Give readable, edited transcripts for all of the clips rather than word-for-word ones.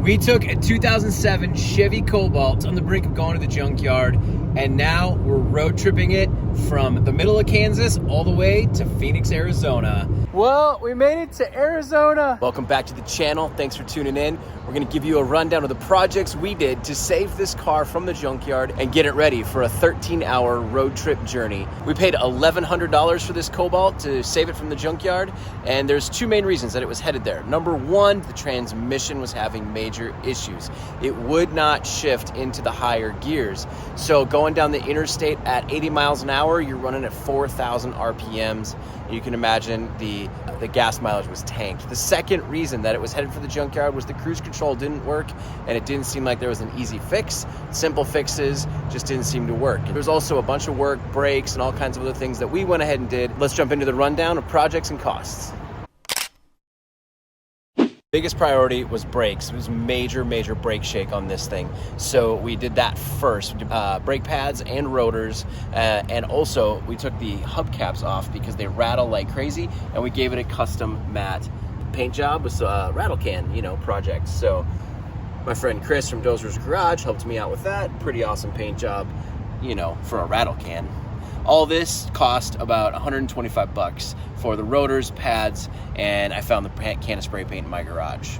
We took a 2007 Chevy Cobalt on the brink of going to the junkyard, and now we're road tripping it from the middle of Kansas all the way to Phoenix, Arizona. Well, we made it to Arizona. Welcome back to the channel. Thanks for tuning in. We're gonna give you a rundown of the projects we did to save this car from the junkyard and get it ready for a 13-hour road trip journey. We paid $1,100 for this Cobalt to save it from the junkyard, and there's two main reasons that it was headed there. Number one, the transmission was having major issues. It would not shift into the higher gears. So going down the interstate at 80 miles an hour, you're running at 4,000 RPMs. You can imagine the gas mileage was tanked. The second reason that it was headed for the junkyard was the cruise control didn't work, and it didn't seem like there was an easy fix. Simple fixes just didn't seem to work. There was also a bunch of work, brakes, and all kinds of other things that we went ahead and did. Let's jump into the rundown of projects and costs. Biggest priority was brakes. It was major brake shake on this thing. So we did that first, brake pads and rotors. And also we took the hubcaps off because they rattle like crazy, and we gave it a custom matte paint job with a rattle can, project. So my friend Chris from Dozer's Garage helped me out with that. Pretty awesome paint job, for a rattle can. All this cost about 125 bucks for the rotors, pads, and I found the can of spray paint in my garage.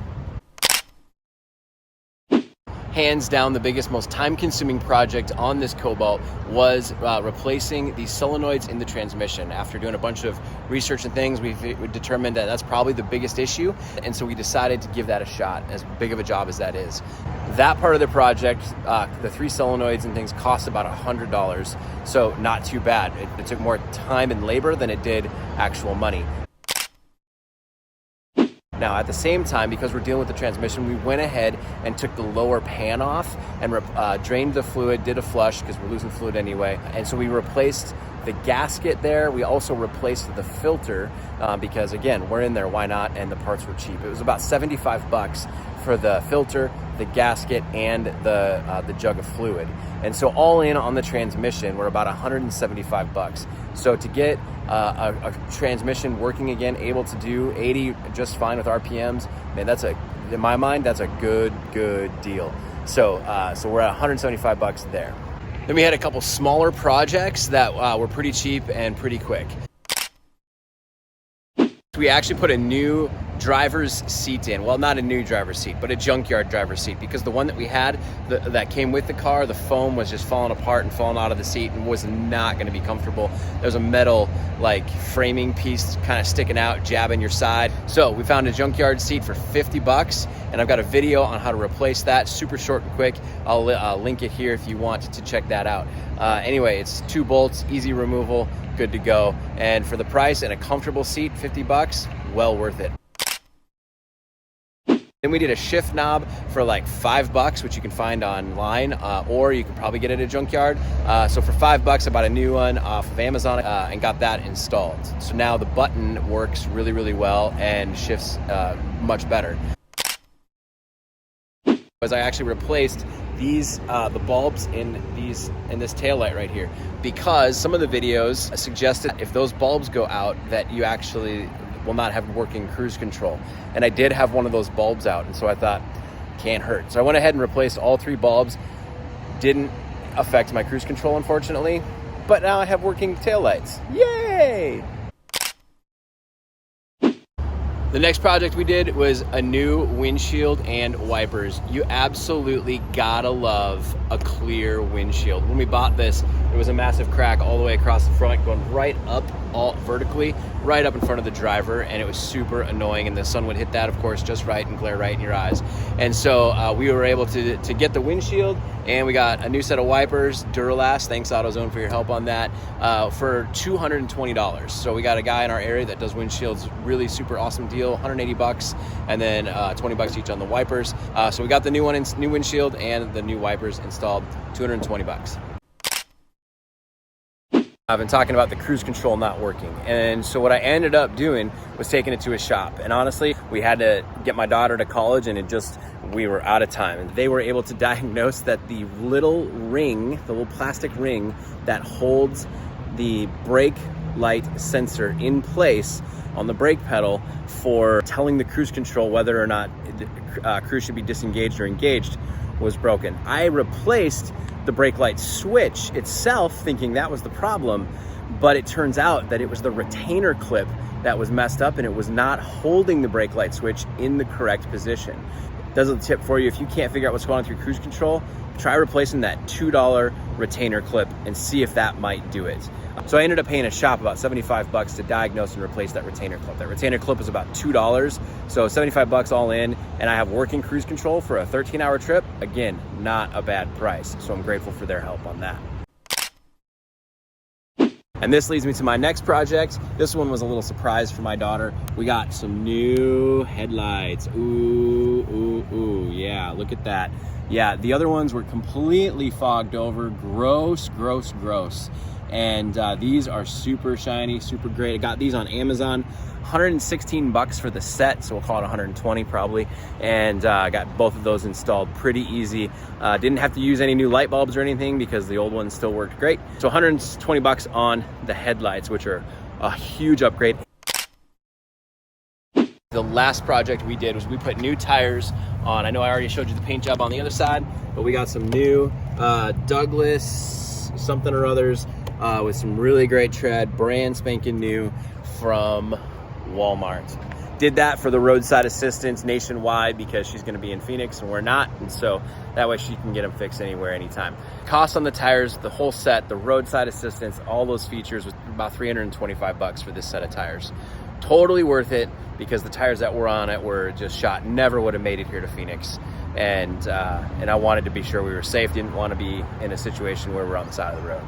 Hands down, the biggest, most time-consuming project on this Cobalt was replacing the solenoids in the transmission. After doing a bunch of research and things, we determined that that's probably the biggest issue, and so we decided to give that a shot, as big of a job as that is. That part of the project, the three solenoids and things, cost about $100, so not too bad. It took more time and labor than it did actual money. Now, at the same time, because we're dealing with the transmission, we went ahead and took the lower pan off and drained the fluid, did a flush because we're losing fluid anyway. And so we replaced the gasket there. We also replaced the filter because, again, we're in there, why not? And the parts were cheap. It was about 75 bucks for the filter, the gasket, and the jug of fluid. And so all in on the transmission, we're about 175 bucks. So to get a transmission working again, able to do 80 just fine with RPMs, man, in my mind, that's a good deal. So we're at 175 bucks there. Then we had a couple smaller projects that were pretty cheap and pretty quick. We actually put a new driver's seat in. Well, not a new driver's seat, but a junkyard driver's seat, because the one that we had that came with the car, the foam was just falling apart and falling out of the seat and was not going to be comfortable. There was a metal framing piece kind of sticking out, jabbing your side. So we found a junkyard seat for 50 bucks, and I've got a video on how to replace that, super short and quick. I'll link it here if you want to check that out. Anyway, it's 2 bolts, easy removal, good to go. And for the price and a comfortable seat, 50 bucks, well worth it. Then we did a shift knob for like 5 bucks, which you can find online, or you can probably get it at a junkyard. So for 5 bucks, I bought a new one off of Amazon and got that installed. So now the button works really well and shifts much better. As I actually replaced these the bulbs in this taillight right here, because some of the videos suggested if those bulbs go out that you actually will not have working cruise control. And I did have one of those bulbs out, and so I thought, can't hurt. So I went ahead and replaced all 3 bulbs. Didn't affect my cruise control, unfortunately, but now I have working taillights. Yay! The next project we did was a new windshield and wipers. You absolutely gotta love a clear windshield. When we bought this, there was a massive crack all the way across the front, going right up, all vertically, right up in front of the driver, and it was super annoying, and the sun would hit that, of course, just right and glare right in your eyes. And so we were able to get the windshield, and we got a new set of wipers, Duralast, thanks AutoZone for your help on that, for $220. So we got a guy in our area that does windshields, really super awesome deal, 180 bucks, and then 20 bucks each on the wipers. So we got the new windshield and the new wipers installed, 220 bucks. I've been talking about the cruise control not working, and so what I ended up doing was taking it to a shop. And honestly, we had to get my daughter to college, and we were out of time. And they were able to diagnose that the little ring, the little plastic ring that holds the brake light sensor in place on the brake pedal for telling the cruise control whether or not cruise should be disengaged or engaged was broken. I replaced the brake light switch itself thinking that was the problem, but it turns out that it was the retainer clip that was messed up and it was not holding the brake light switch in the correct position. There's a tip for you: if you can't figure out what's going on with your cruise control, try replacing that $2 retainer clip and see if that might do it. So I ended up paying a shop about 75 bucks to diagnose and replace that retainer clip. That retainer clip was about $2, so 75 bucks all in, and I have working cruise control for a 13-hour trip. Again, not a bad price, so I'm grateful for their help on that. And this leads me to my next project. This one was a little surprise for my daughter. We got some new headlights. Ooh, yeah, look at that. Yeah, the other ones were completely fogged over. Gross. And these are super shiny, super great. I got these on Amazon. 116 bucks for the set, so we'll call it 120 probably. And I got both of those installed pretty easy. Didn't have to use any new light bulbs or anything because the old ones still worked great. So 120 bucks on the headlights, which are a huge upgrade. The last project we did was we put new tires on. I know I already showed you the paint job on the other side, but we got some new Douglas something or others with some really great tread, brand spanking new from Walmart. Did that for the roadside assistance nationwide because she's going to be in Phoenix and we're not, and so that way she can get them fixed anywhere, anytime. Cost on the tires, the whole set, the roadside assistance, all those features was about 325 bucks for this set of tires. Totally worth it because the tires that were on it were just shot. Never would have made it here to Phoenix, and I wanted to be sure we were safe. Didn't want to be in a situation where we're on the side of the road.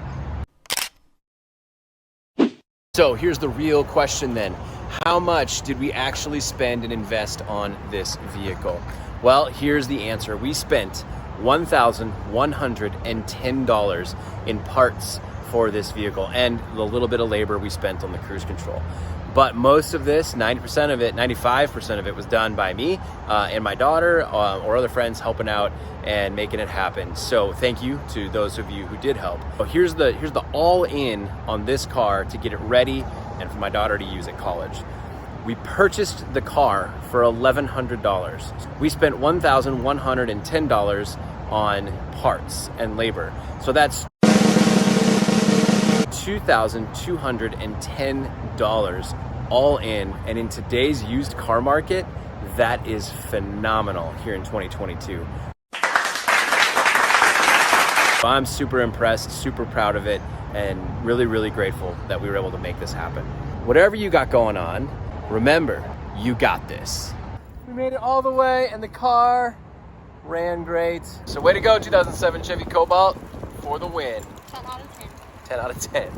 So here's the real question then. How much did we actually spend and invest on this vehicle? Well, here's the answer. We spent $1,110 in parts for this vehicle and the little bit of labor we spent on the cruise control. But most of this, 90% of it, 95% of it was done by me and my daughter or other friends helping out and making it happen. So thank you to those of you who did help. But here's the all-in on this car to get it ready and for my daughter to use at college. We purchased the car for $1,100. We spent $1,110 on parts and labor. So that's $2,210 all in, and in today's used car market, that is phenomenal here in 2022. I'm super impressed, super proud of it, and really grateful that we were able to make this happen. Whatever you got going on, remember, you got this. We made it all the way, and the car ran great. So way to go, 2007 Chevy Cobalt, for the win. 10 out of 10. 10 out of 10.